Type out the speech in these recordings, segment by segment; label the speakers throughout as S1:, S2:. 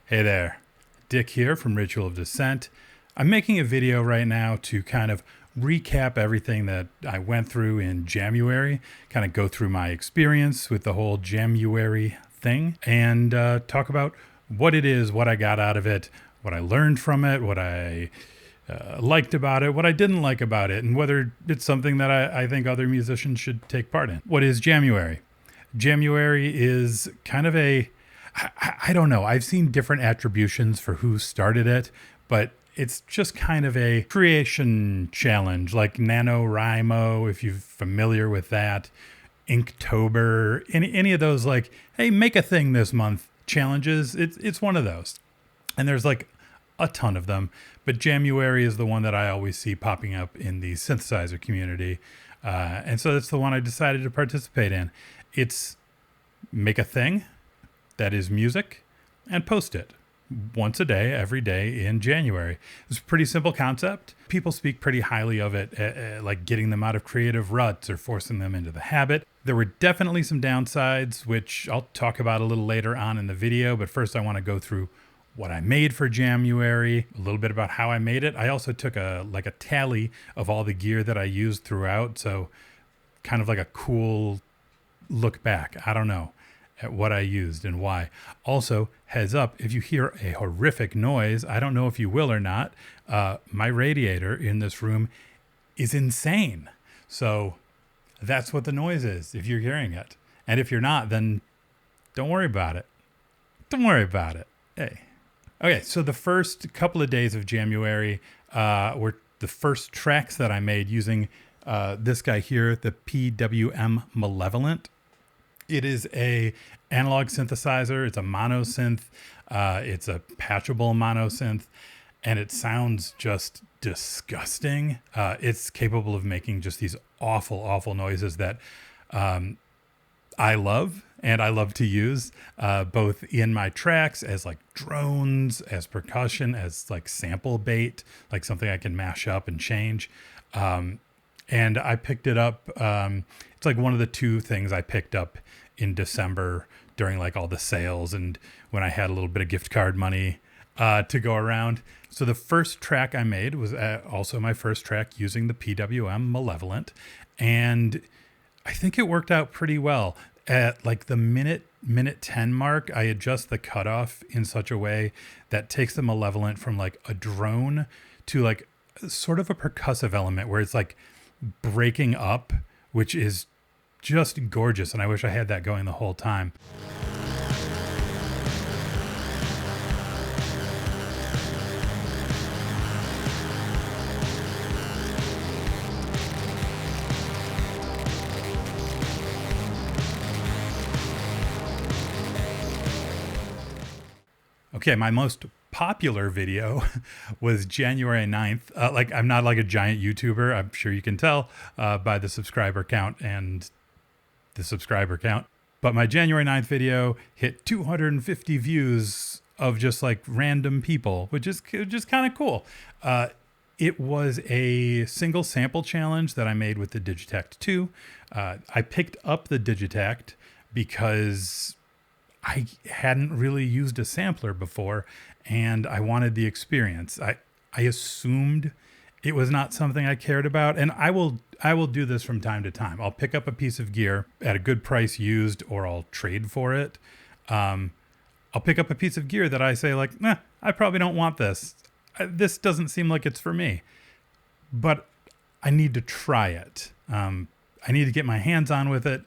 S1: Hey there, Dick here from Ritual of Descent. I'm making a video right now to kind of recap everything that I went through in Jamuary, kind of go through my experience with the whole Jamuary thing, and talk about what it is, what I got out of it, what I learned from it, what I liked about it, what I didn't like about it, and whether it's something that I think other musicians should take part in. What is Jamuary? Jamuary is kind of I don't know. I've seen different attributions for who started it, but it's just kind of a creation challenge like NaNoWriMo, if you're familiar with that, Inktober, any of those like, hey, make a thing this month challenges. It's one of those. And there's like a ton of them, but Jamuary is the one that I always see popping up in the synthesizer community. And so that's the one I decided to participate in. It's make a thing that is music and post it once a day, every day in January. It's a pretty simple concept. People speak pretty highly of it, like getting them out of creative ruts or forcing them into the habit. There were definitely some downsides, which I'll talk about a little later on in the video. But first I want to go through what I made for Jamuary, a little bit about how I made it. I also took a tally of all the gear that I used throughout. So kind of like a cool look back. I don't know, at what I used and why. Also, heads up, if you hear a horrific noise, I don't know if you will or not, my radiator in this room is insane. So that's what the noise is if you're hearing it. And if you're not, then don't worry about it. Don't worry about it. Hey. Okay, so the first couple of days of Jamuary were the first tracks that I made using this guy here, the PWM Malevolent. It is a analog synthesizer. It's a monosynth. It's a patchable monosynth, and it sounds just disgusting. It's capable of making just these awful, awful noises that I love and I love to use both in my tracks as like drones, as percussion, as like sample bait, like something I can mash up and change. And I picked it up. It's like one of the two things I picked up in December during like all the sales and when I had a little bit of gift card money to go around. So the first track I made was also my first track using the PWM Malevolent. And I think it worked out pretty well. At like the minute 10 mark, I adjust the cutoff in such a way that takes the Malevolent from like a drone to like sort of a percussive element where it's like breaking up, which is just gorgeous. And I wish I had that going the whole time. Okay, my most popular video was January 9th. I'm not like a giant YouTuber. I'm sure you can tell by the subscriber count and the subscriber count. But my January 9th video hit 250 views of just like random people, which is just kind of cool. It was a single sample challenge that I made with the Digitakt 2. I picked up the Digitakt because I hadn't really used a sampler before and I wanted the experience. I assumed it was not something I cared about, and I will do this from time to time. I'll pick up a piece of gear at a good price used, or I'll trade for it. I'll pick up a piece of gear that I say like, I probably don't want this. This doesn't seem like it's for me, but I need to try it. I need to get my hands on with it,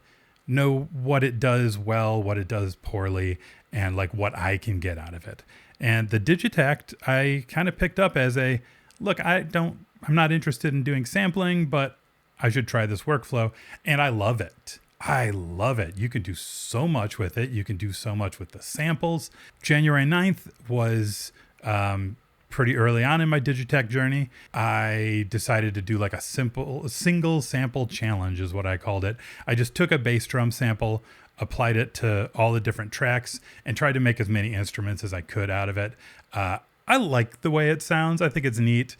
S1: know what it does well, what it does poorly, and like what I can get out of it. And the Digitakt I kind of picked up as a, look, I'm not interested in doing sampling, but I should try this workflow. And I love it. I love it. You can do so much with it. You can do so much with the samples. January 9th was pretty early on in my Digitakt journey. I decided to do like a single sample challenge is what I called it. I just took a bass drum sample, applied it to all the different tracks, and tried to make as many instruments as I could out of it. I like the way it sounds. I think it's neat.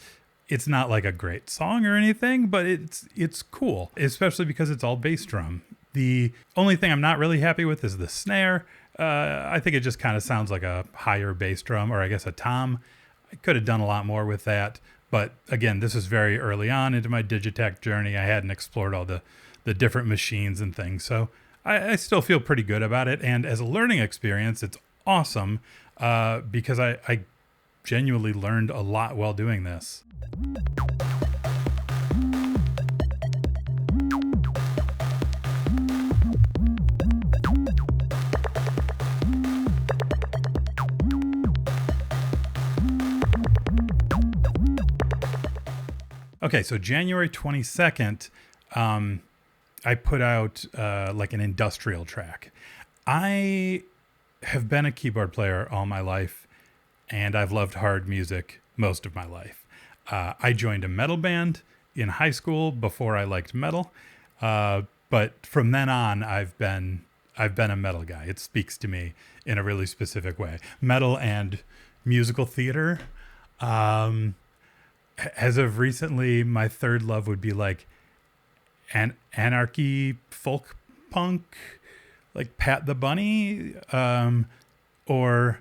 S1: It's not like a great song or anything, but it's cool, especially because it's all bass drum. The only thing I'm not really happy with is the snare. I think it just kind of sounds like a higher bass drum, or I guess a tom. I could have done a lot more with that. But again, this is very early on into my Digitech journey. I hadn't explored all the different machines and things. So I still feel pretty good about it. And as a learning experience, it's awesome because I genuinely learned a lot while doing this. Okay, so January 22nd, I put out like an industrial track. I have been a keyboard player all my life, and I've loved hard music most of my life. I joined a metal band in high school before I liked metal, but from then on, I've been a metal guy. It speaks to me in a really specific way. Metal and musical theater. As of recently, my third love would be like anarchy folk punk, like Pat the Bunny, or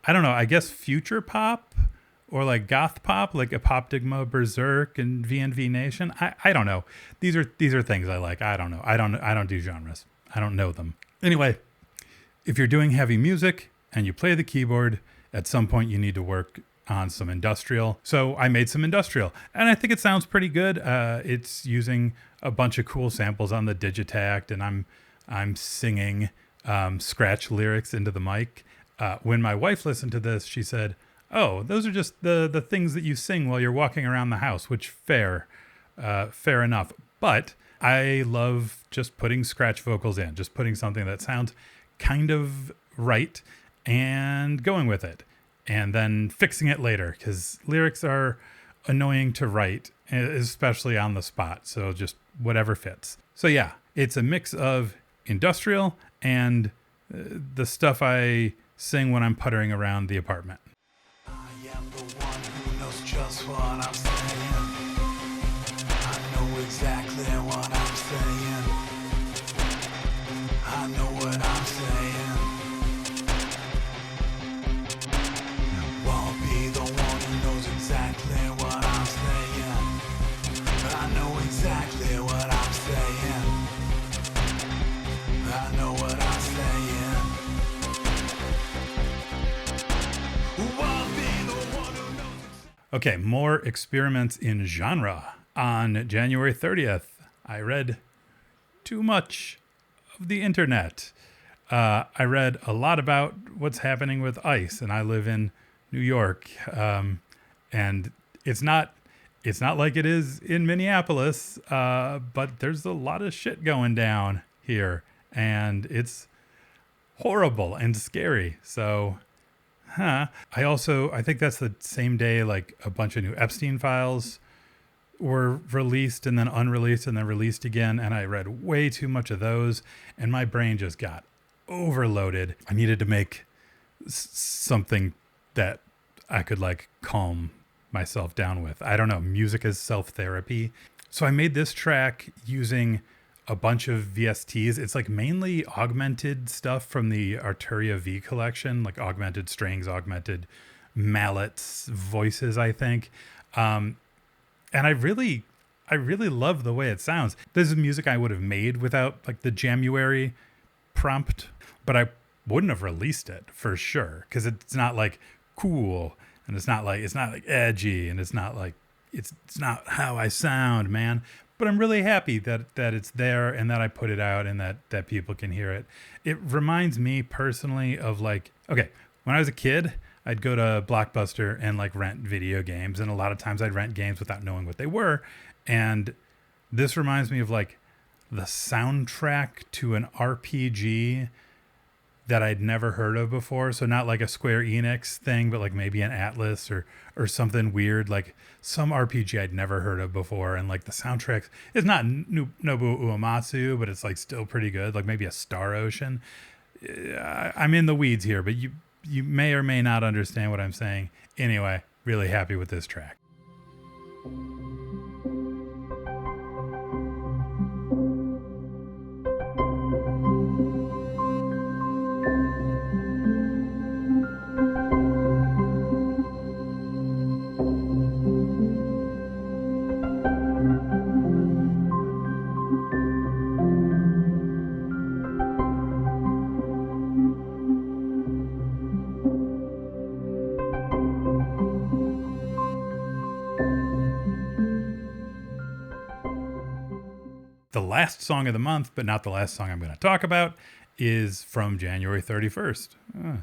S1: I don't know, I guess future pop or like goth pop, like Apoptygma, Berserk, and VNV Nation. I don't know. These are things I like. I don't know. I don't do genres. I don't know them. Anyway, if you're doing heavy music and you play the keyboard, at some point you need to work on some industrial. So I made some industrial, and I think it sounds pretty good. It's using a bunch of cool samples on the Digitact, and I'm singing scratch lyrics into the mic. When my wife listened to this, she said, "Oh, those are just the things that you sing while you're walking around the house," which fair enough. But I love just putting scratch vocals in, just putting something that sounds kind of right and going with it, and then fixing it later, because lyrics are annoying to write, especially on the spot. So just whatever fits. So yeah, it's a mix of industrial and the stuff I sing when I'm puttering around the apartment.
S2: I am the one who knows just what I'm saying. I know exactly what I'm saying. I know what I'm saying. Won't be the one who knows exactly what I'm saying. But I know exactly what I'm saying. I know what I'm saying. Won't be the one who knows.
S1: Okay, more experiments in genre. On January 30th, I read too much of the internet. I read a lot about what's happening with ICE, and I live in New York, and it's not like it is in Minneapolis, but there's a lot of shit going down here, and it's horrible and scary. So, I think that's the same day like a bunch of new Epstein files were released and then unreleased and then released again, and I read way too much of those, and my brain just got overloaded. I needed to make something that I could like calm myself down with. I don't know, music is self-therapy. So I made this track using a bunch of VSTs. It's like mainly augmented stuff from the Arturia V collection, like augmented strings, augmented mallets, voices, I think. And I really love the way it sounds. This is music I would have made without like the Jamuary prompt, but I wouldn't have released it for sure, because it's not like cool, and it's not like edgy, and it's not how I sound, man. But I'm really happy that it's there and that I put it out and that people can hear it. It reminds me personally of like, okay, when I was a kid, I'd go to Blockbuster and like rent video games, and a lot of times I'd rent games without knowing what they were. And this reminds me of like the soundtrack to an RPG that I'd never heard of before. So not like a Square Enix thing, but like maybe an Atlas or something weird, like some RPG I'd never heard of before. And like the soundtrack is not Nobuo Uematsu, but it's like still pretty good. Like maybe a Star Ocean. I'm in the weeds here, but you may or may not understand what I'm saying. Anyway, really happy with this track. The last song of the month, but not the last song I'm going to talk about, is from January 31st.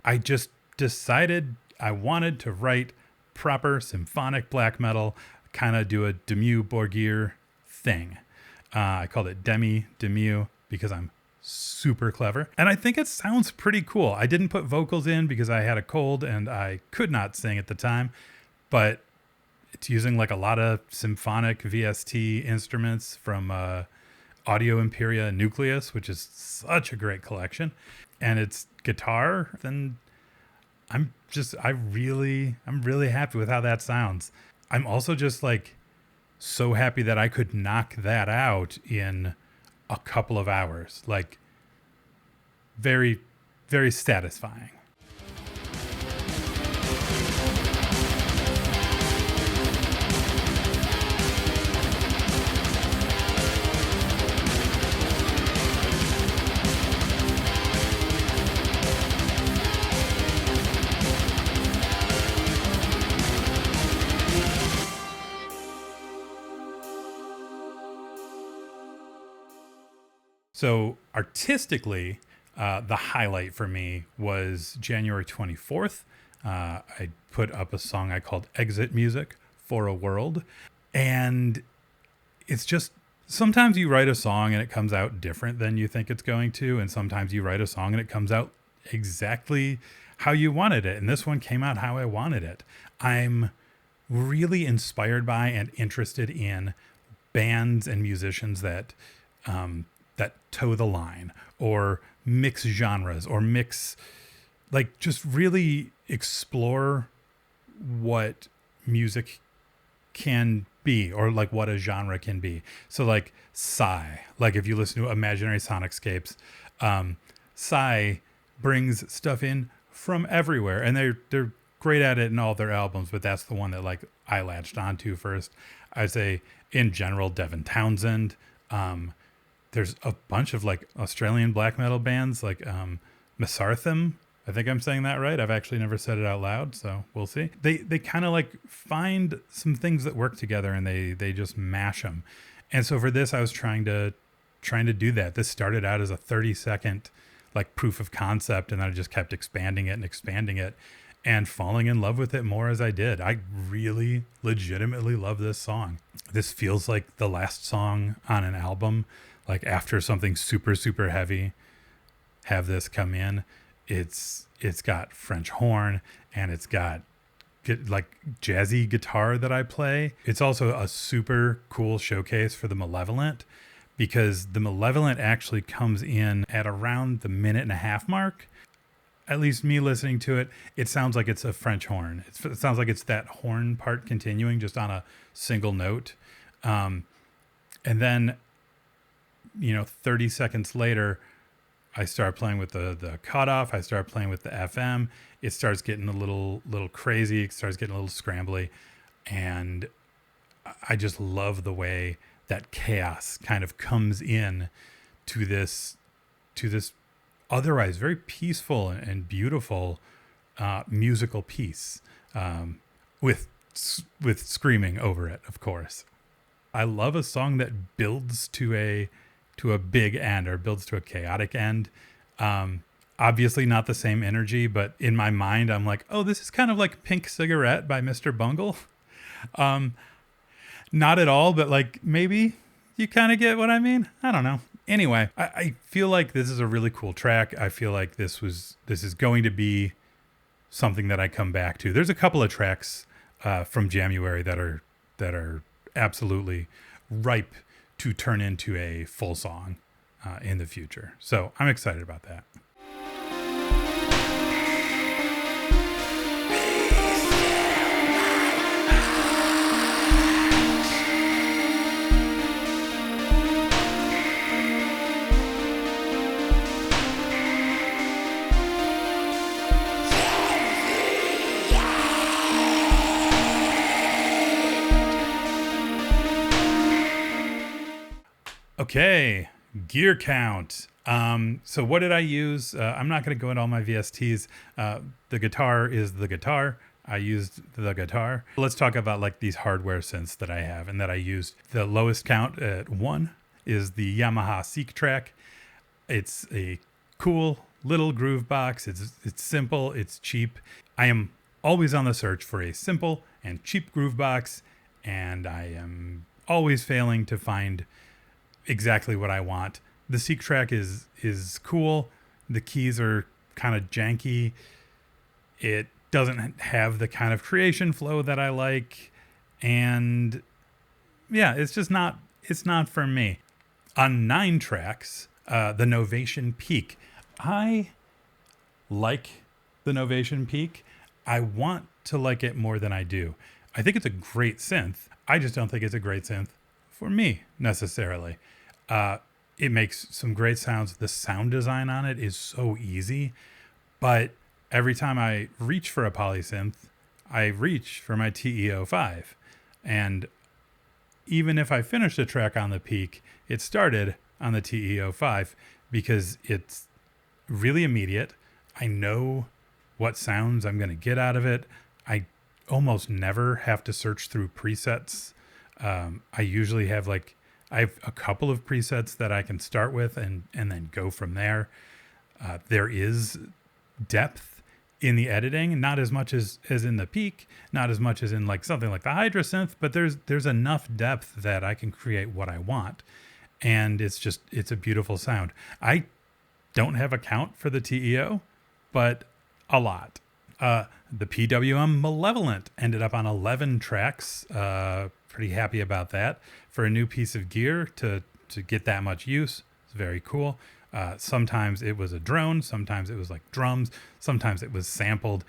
S1: I just decided I wanted to write proper symphonic black metal, kind of do a Dimmu Borgir thing. I called it Dimmu because I'm super clever. And I think it sounds pretty cool. I didn't put vocals in because I had a cold and I could not sing at the time, but it's using like a lot of symphonic VST instruments from Audio Imperia Nucleus, which is such a great collection. And it's guitar, then I'm really happy with how that sounds. I'm also just like so happy that I could knock that out in a couple of hours. Like very, very satisfying. So artistically, the highlight for me was January 24th. I put up a song I called Exit Music for a World. And it's just, sometimes you write a song and it comes out different than you think it's going to. And sometimes you write a song and it comes out exactly how you wanted it. And this one came out how I wanted it. I'm really inspired by and interested in bands and musicians that toe the line or mix genres or mix, like, just really explore what music can be or like what a genre can be. So like Psy, like if you listen to Imaginary Sonicscapes, Psy brings stuff in from everywhere and they're great at it in all their albums, but that's the one that like I latched onto first. I'd say in general, Devin Townsend, there's a bunch of like Australian black metal bands like Masartham. I think I'm saying that right. I've actually never said it out loud, so we'll see. They kind of like find some things that work together and they just mash them. And so for this, I was trying to do that. This started out as a 30-second like proof of concept, and I just kept expanding it and falling in love with it more as I did. I really legitimately love this song. This feels like the last song on an album. Like after something super, super heavy, have this come in. It's got French horn and it's got like jazzy guitar that I play. It's also a super cool showcase for the Malevolent because the Malevolent actually comes in at around the 1.5-minute mark. At least me listening to it, it sounds like it's a French horn. It sounds like it's that horn part continuing just on a single note. And then 30 seconds later, I start playing with the cutoff. I start playing with the FM. It starts getting a little crazy. It starts getting a little scrambly. And I just love the way that chaos kind of comes in to this otherwise very peaceful and beautiful musical piece with screaming over it, of course. I love a song that builds to a big end or builds to a chaotic end. Obviously not the same energy, but in my mind, I'm like, oh, this is kind of like Pink Cigarette by Mr. Bungle. Not at all, but like maybe you kind of get what I mean. I don't know. Anyway, I feel like this is a really cool track. I feel like this is going to be something that I come back to. There's a couple of tracks from Jamuary that are absolutely ripe to turn into a full song in the future. So I'm excited about that. Okay, gear count. So what did I use? I'm not going to go into all my VSTs. The guitar is the guitar. I used the guitar. Let's talk about like these hardware synths that I have and that I used. The lowest count at 1 is the Yamaha Seek Track. It's a cool little groove box. It's simple, it's cheap. I am always on the search for a simple and cheap groove box, and I am always failing to find exactly what I want. The Seek Track is cool. The keys are kind of janky. It doesn't have the kind of creation flow that I like, and yeah, it's not for me. On 9 tracks, the Novation Peak. I like the Novation Peak. I want to like it more than I do. I think it's a great synth. I just don't think it's a great synth for me necessarily. It makes some great sounds. The sound design on it is so easy, but every time I reach for a polysynth, I reach for my TE-05. And even if I finished a track on the Peak, it started on the TE-05 because it's really immediate. I know what sounds I'm going to get out of it. I almost never have to search through presets. I usually have I have a couple of presets that I can start with and then go from there. There is depth in the editing, not as much as in the Peak, not as much as in something like the Hydra synth, but there's enough depth that I can create what I want. And it's a beautiful sound. I don't have a count for the TEO, but a lot. The PWM Malevolent ended up on 11 tracks. Pretty happy about that. For a new piece of gear to get that much use, it's very cool. Sometimes it was a drone, sometimes it was drums, sometimes it was sampled.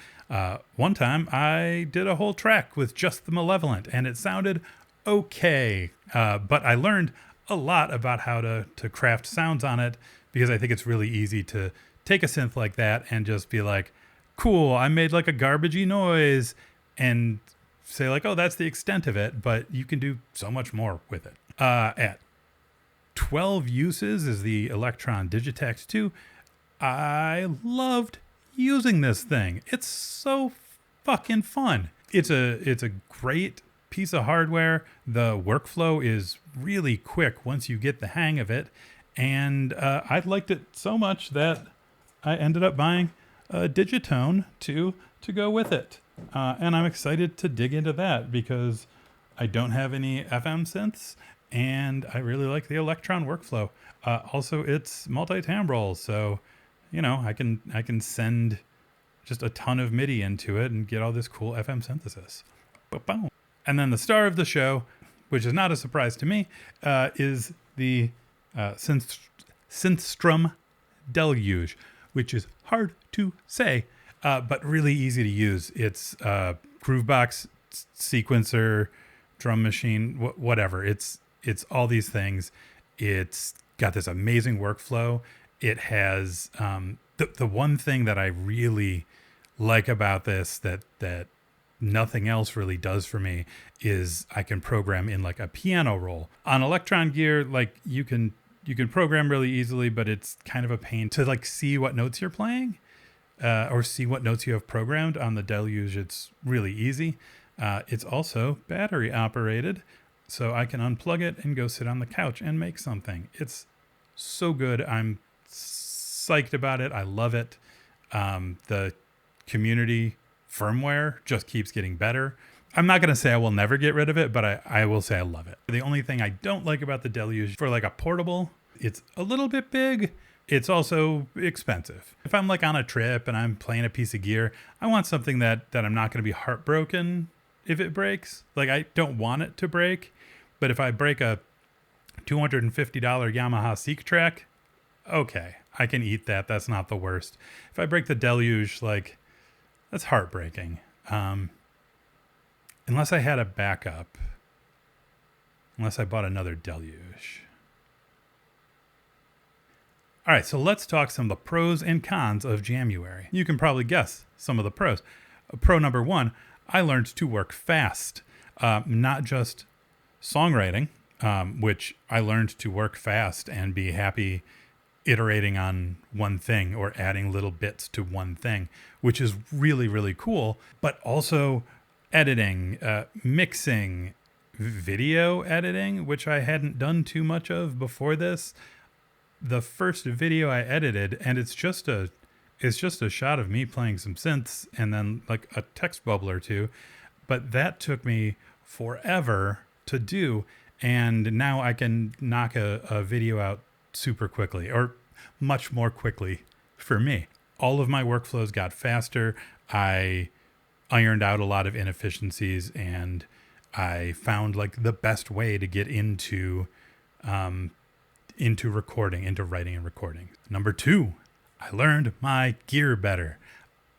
S1: One time I did a whole track with just the Malevolent, and it sounded okay. But I learned a lot about how to craft sounds on it, because I think it's really easy to take a synth like that and just be like, cool, I made a garbagey noise, and say oh, that's the extent of it, but you can do so much more with it. At 12 uses is the Electron Digitex 2. I loved using this thing. It's so fucking fun. It's a great piece of hardware. The workflow is really quick once you get the hang of it. And I liked it so much that I ended up buying a Digitone to go with it. And I'm excited to dig into that because I don't have any FM synths, and I really like the Electron workflow. Also, it's multi-timbral, so I can send just a ton of MIDI into it and get all this cool FM synthesis. Ba-boom. And then the star of the show, which is not a surprise to me, is the Synthstrum Deluge, which is hard to say, but really easy to use. It's Groovebox, sequencer, drum machine, whatever. It's all these things. It's got this amazing workflow. It has the one thing that I really like about this that nothing else really does for me is I can program in a piano roll. On Electron gear, you can program really easily, but it's kind of a pain to see what notes you're playing or see what notes you have programmed. On the Deluge, it's really easy. It's also battery operated, so I can unplug it and go sit on the couch and make something. It's so good. I'm psyched about it. I love it. The community firmware just keeps getting better. I'm not going to say I will never get rid of it, but I will say I love it. The only thing I don't like about the Deluge, for a portable, it's a little bit big. It's also expensive. If I'm on a trip and I'm playing a piece of gear, I want something that I'm not going to be heartbroken if it breaks. I don't want it to break, but if I break a $250 Yamaha Seek Track, okay, I can eat that. That's not the worst. If I break the Deluge, that's heartbreaking. Unless I had a backup. Unless I bought another Deluge. All right, so let's talk some of the pros and cons of Jamuary. You can probably guess some of the pros. Pro number 1, I learned to work fast. Not just songwriting, which I learned to work fast and be happy iterating on one thing or adding little bits to one thing, which is really, really cool. But also editing, mixing, video editing, which I hadn't done too much of before this. The first video I edited, and it's just a shot of me playing some synths and then like a text bubble or two, but that took me forever to do, and now I can knock a video out super quickly, or much more quickly for me. All of my workflows got faster. I ironed out a lot of inefficiencies, and I found like the best way to get into recording, into writing and recording. Number 2, I learned my gear better.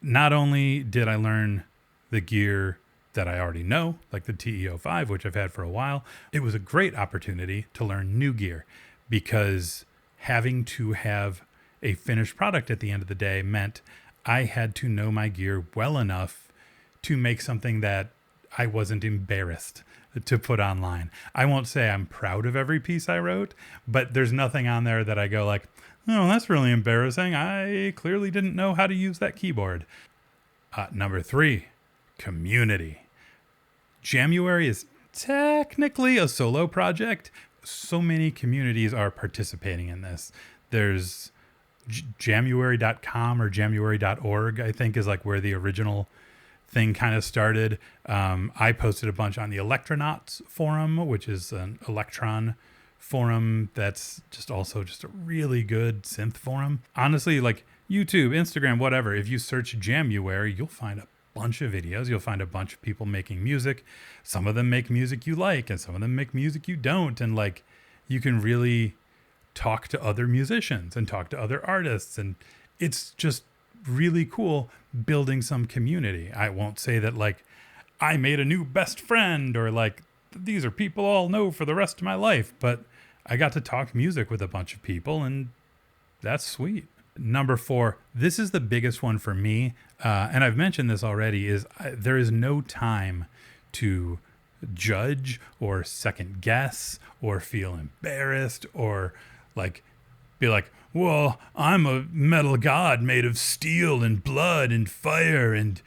S1: Not only did I learn the gear that I already know, like the TE-05, which I've had for a while, it was a great opportunity to learn new gear, because having to have a finished product at the end of the day meant I had to know my gear well enough to make something that I wasn't embarrassed to put online. I won't say I'm proud of every piece I wrote, but there's nothing on there that I go like, oh, that's really embarrassing. I clearly didn't know how to use that keyboard. Number 3, community. Jamuary is technically a solo project. So many communities are participating in this. There's Jamuary.com or Jamuary.org, I think, is like where the original thing kind of started. I posted a bunch on the Electronauts forum, which is an Electron forum that's just a really good synth forum. Honestly, like YouTube, Instagram, whatever, if you search Jamuary, you'll find a bunch of videos. You'll find a bunch of people making music. Some of them make music you like, and some of them make music you don't. And like, you can really talk to other musicians and talk to other artists, and it's just really cool building some community. I won't say that like I made a new best friend, or like these are people I'll know for the rest of my life, but I got to talk music with a bunch of people, and that's sweet. Number 4, this is the biggest one for me, and I've mentioned this already, is there is no time to judge or second guess or feel embarrassed or like be like, well, I'm a metal god made of steel and blood and fire, and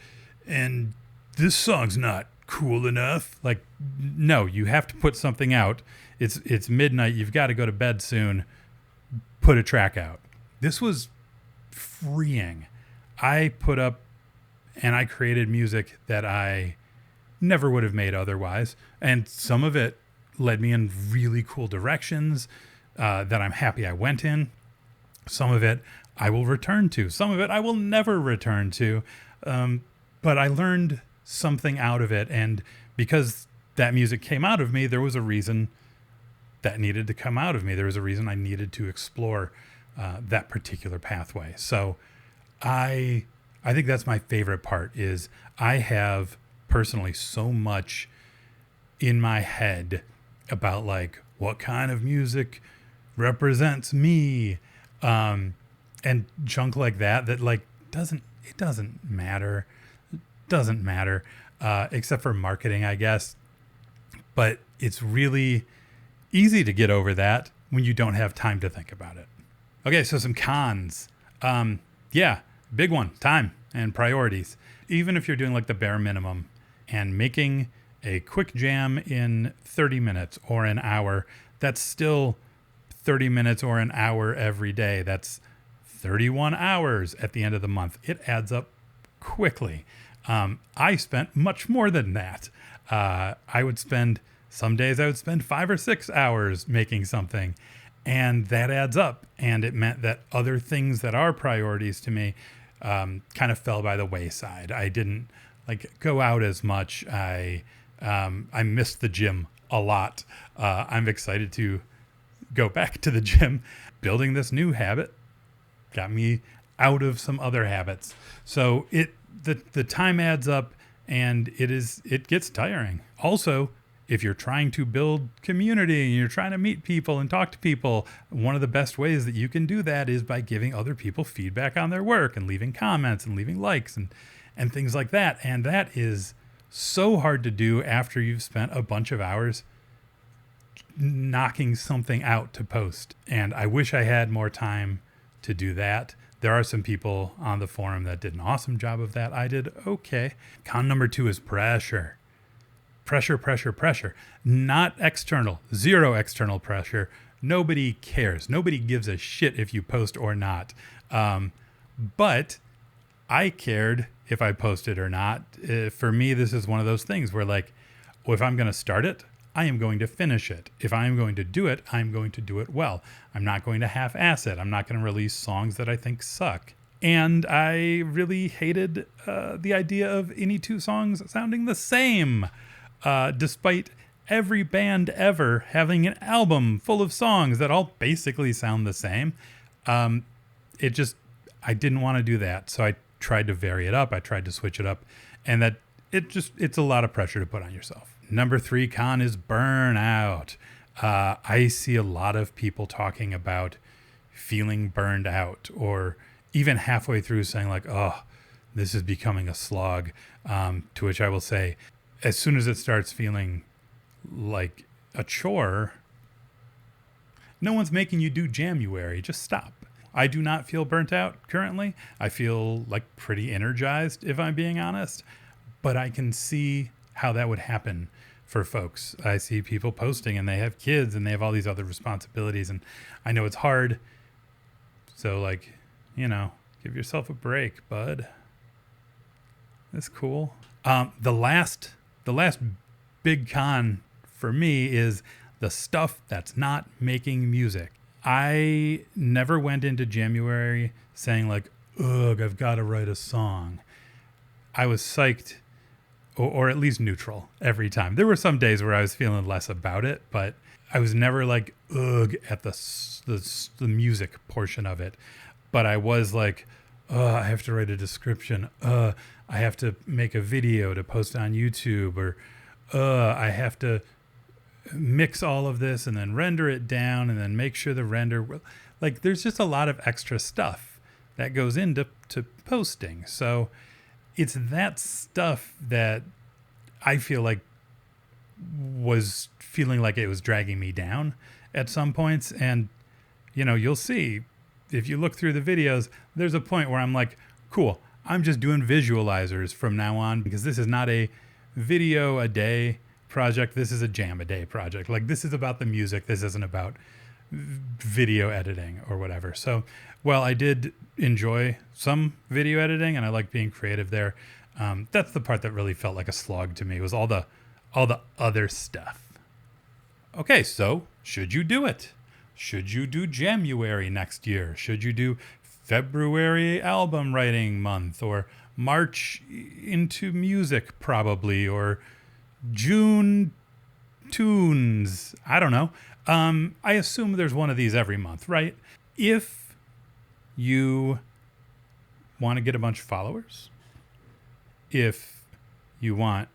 S1: this song's not cool enough. Like, no, you have to put something out. It's midnight. You've got to go to bed soon. Put a track out. This was freeing. I put up and I created music that I never would have made otherwise. And some of it led me in really cool directions that I'm happy I went in. Some of it I will return to. Some of it I will never return to. But I learned something out of it. And because that music came out of me, there was a reason that needed to come out of me. There was a reason I needed to explore that particular pathway. So I think that's my favorite part, is I have personally so much in my head about like what kind of music represents me, and junk like that like doesn't matter. It doesn't matter, except for marketing, I guess. But it's really easy to get over that when you don't have time to think about it. Okay, so some cons. Yeah, big one, time and priorities. Even if you're doing like the bare minimum and making a quick jam in 30 minutes or an hour, that's still 30 minutes or an hour every day. That's 31 hours at the end of the month. It adds up quickly. I spent much more than that. Some days I would spend 5 or 6 hours making something, and that adds up. And it meant that other things that are priorities to me kind of fell by the wayside. I didn't like go out as much. I missed the gym a lot. I'm excited to go back to the gym. Building this new habit got me out of some other habits. So the time adds up, and it gets tiring. Also, if you're trying to build community and you're trying to meet people and talk to people, one of the best ways that you can do that is by giving other people feedback on their work and leaving comments and leaving likes and things like that. And that is so hard to do after you've spent a bunch of hours knocking something out to post. And I wish I had more time to do that. There are some people on the forum that did an awesome job of that. I did okay. Con number 2 is pressure. pressure, pressure, pressure, not external, zero external pressure. Nobody cares. Nobody gives a shit if you post or not. But I cared if I posted or not. For me, this is one of those things where like, well, if I'm going to start it, I am going to finish it. If I'm going to do it, I'm going to do it well. I'm not going to half-ass it. I'm not going to release songs that I think suck. And I really hated the idea of any two songs sounding the same, despite every band ever having an album full of songs that all basically sound the same. I didn't want to do that. So I tried to vary it up. I tried to switch it up. And it's a lot of pressure to put on yourself. Number 3 con is burnout. I see a lot of people talking about feeling burned out, or even halfway through saying like, oh, this is becoming a slog. To which I will say, as soon as it starts feeling like a chore, no one's making you do Jamuary. Just stop. I do not feel burnt out currently. I feel like pretty energized, if I'm being honest, but I can see how that would happen for folks. I see people posting and they have kids and they have all these other responsibilities, and I know it's hard. So like, give yourself a break, bud. That's cool. The last big con for me is the stuff that's not making music. I never went into Jamuary saying like, ugh, I've got to write a song. I was psyched, or at least neutral every time. There were some days where I was feeling less about it, but I was never like, ugh, at the music portion of it. But I was like, I have to write a description. I have to make a video to post on YouTube, or I have to mix all of this and then render it down and then make sure the render, like there's just a lot of extra stuff that goes into posting. So it's that stuff that I feel like was feeling like it was dragging me down at some points. And, you'll see if you look through the videos, there's a point where I'm like, cool, I'm just doing visualizers from now on, because this is not a video a day project. This is a jam a day project. Like, this is about the music. This isn't about video editing or whatever. So, well, I did enjoy some video editing and I like being creative there. That's the part that really felt like a slog to me, was all the other stuff. Okay, so should you do it? Should you do Jamuary next year? Should you do February album writing month, or March into music probably, or June tunes? I don't know. I assume there's one of these every month, right? If you want to get a bunch of followers, if you want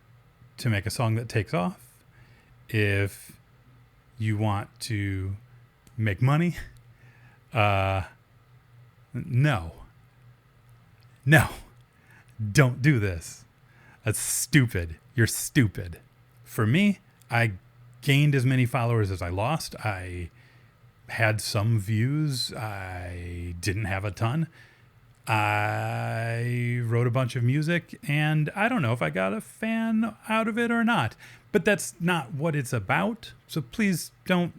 S1: to make a song that takes off, if you want to make money, no, don't do this. That's stupid. You're stupid. For me, I gained as many followers as I lost. I had some views. I didn't have a ton. I wrote a bunch of music, and I don't know if I got a fan out of it or not, but that's not what it's about. So please don't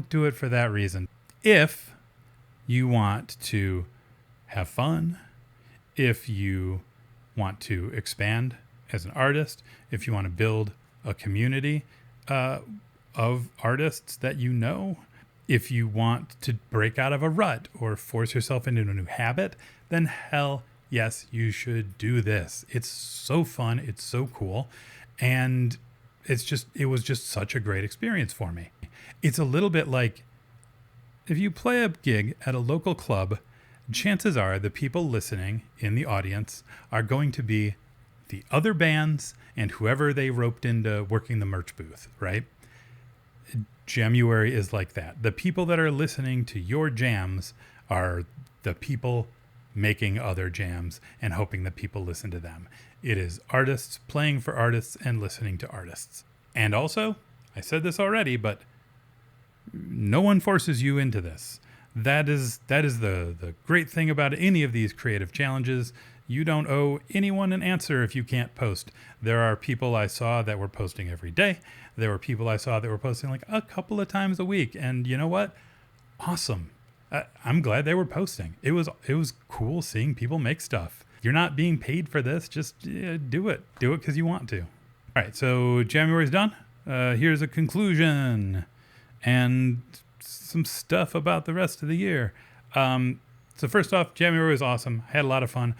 S1: do it for that reason. If you want to have fun, if you want to expand as an artist, if you want to build a community of artists that you know, if you want to break out of a rut or force yourself into a new habit, then hell yes, you should do this. It's so fun. It's so cool. And it was just such a great experience for me. It's a little bit like if you play a gig at a local club, chances are the people listening in the audience are going to be the other bands and whoever they roped into working the merch booth, right? Jamuary is like that. The people that are listening to your jams are the people making other jams and hoping that people listen to them. It is artists playing for artists and listening to artists. And also, I said this already, but no one forces you into this. That is the great thing about any of these creative challenges You don't owe anyone an answer if you can't post. There are people I saw that were posting every day. There were people I saw that were posting like a couple of times a week. And you know what? Awesome. I'm glad they were posting. It was cool seeing people make stuff. You're not being paid for this. Just do it. Do it because you want to. All right. So January's done. Here's a conclusion and some stuff about the rest of the year. So first off, January was awesome. I had a lot of fun.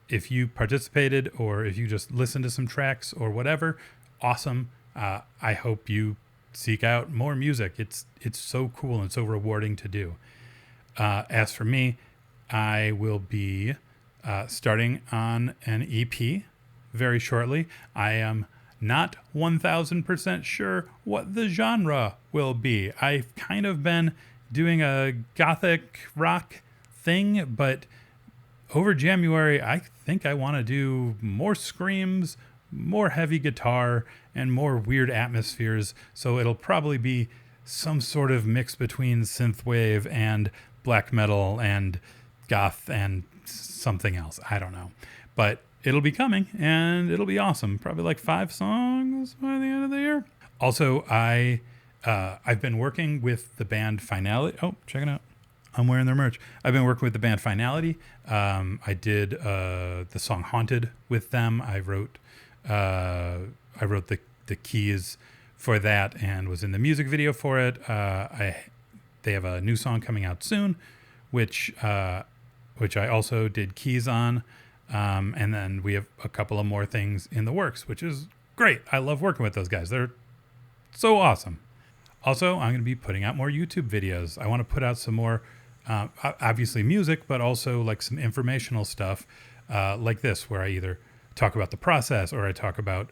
S1: If you participated or if you just listened to some tracks or whatever, awesome. I hope you seek out more music. It's so cool and so rewarding to do. As for me, I will be starting on an EP very shortly. I am not 1000% sure what the genre will be. I've kind of been doing a gothic rock thing, but over January, I think I want to do more screams, more heavy guitar, and more weird atmospheres. So it'll probably be some sort of mix between synthwave and black metal and goth and something else. I don't know, but it'll be coming and it'll be awesome. Probably like 5 songs by the end of the year. Also, I've been working with the band Finality. Oh, check it out. I'm wearing their merch. I've been working with the band Finality. I did the song Haunted with them. I wrote the keys for that and was in the music video for it. They have a new song coming out soon, which I also did keys on. And then we have a couple of more things in the works, which is great. I love working with those guys. They're so awesome. Also, I'm going to be putting out more YouTube videos. I want to put out some more, obviously music, but also like some informational stuff like this, where I either talk about the process or I talk about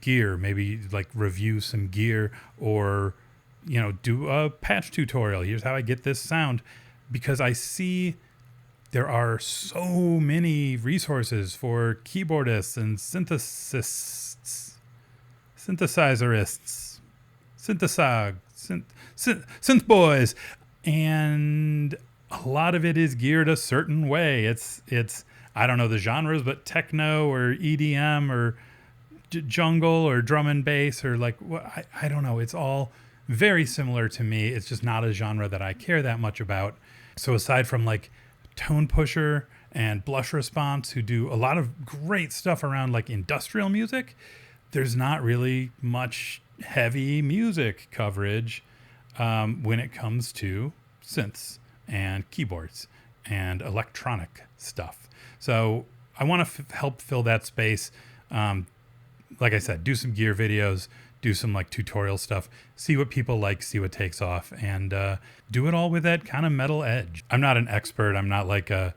S1: gear, maybe like review some gear or, do a patch tutorial. Here's how I get this sound, because I see there are so many resources for keyboardists and synthesizerists, synth boys, and a lot of it is geared a certain way. It's I don't know the genres, but techno or EDM or jungle or drum and bass or like I don't know. It's all very similar to me. It's just not a genre that I care that much about. So aside from like Tone Pusher and Blush Response, who do a lot of great stuff around like industrial music, there's not really much heavy music coverage when it comes to synths and keyboards and electronic stuff. So I want to help fill that space. Like I said, do some gear videos, do some like tutorial stuff, see what people like, see what takes off, and do it all with that kind of metal edge. I'm not an expert. I'm not like an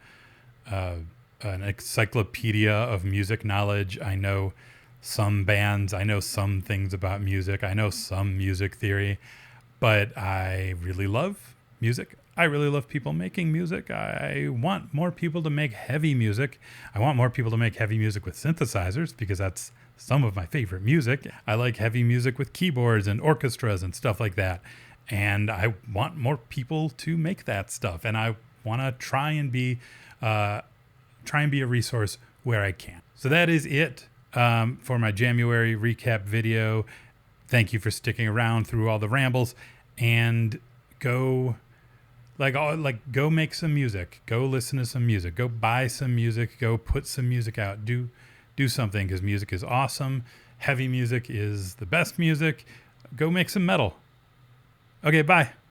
S1: encyclopedia of music knowledge. I know some bands. I know some things about music. I know some music theory, but I really love music. I really love people making music. I want more people to make heavy music. I want more people to make heavy music with synthesizers because that's some of my favorite music. I like heavy music with keyboards and orchestras and stuff like that. And I want more people to make that stuff. And I want to try and be a resource where I can. So that is it for my January recap video. Thank you for sticking around through all the rambles, and go make some music. Go listen to some music. Go buy some music. Go put some music out. Do something, because music is awesome. Heavy music is the best music. Go make some metal. Okay, bye.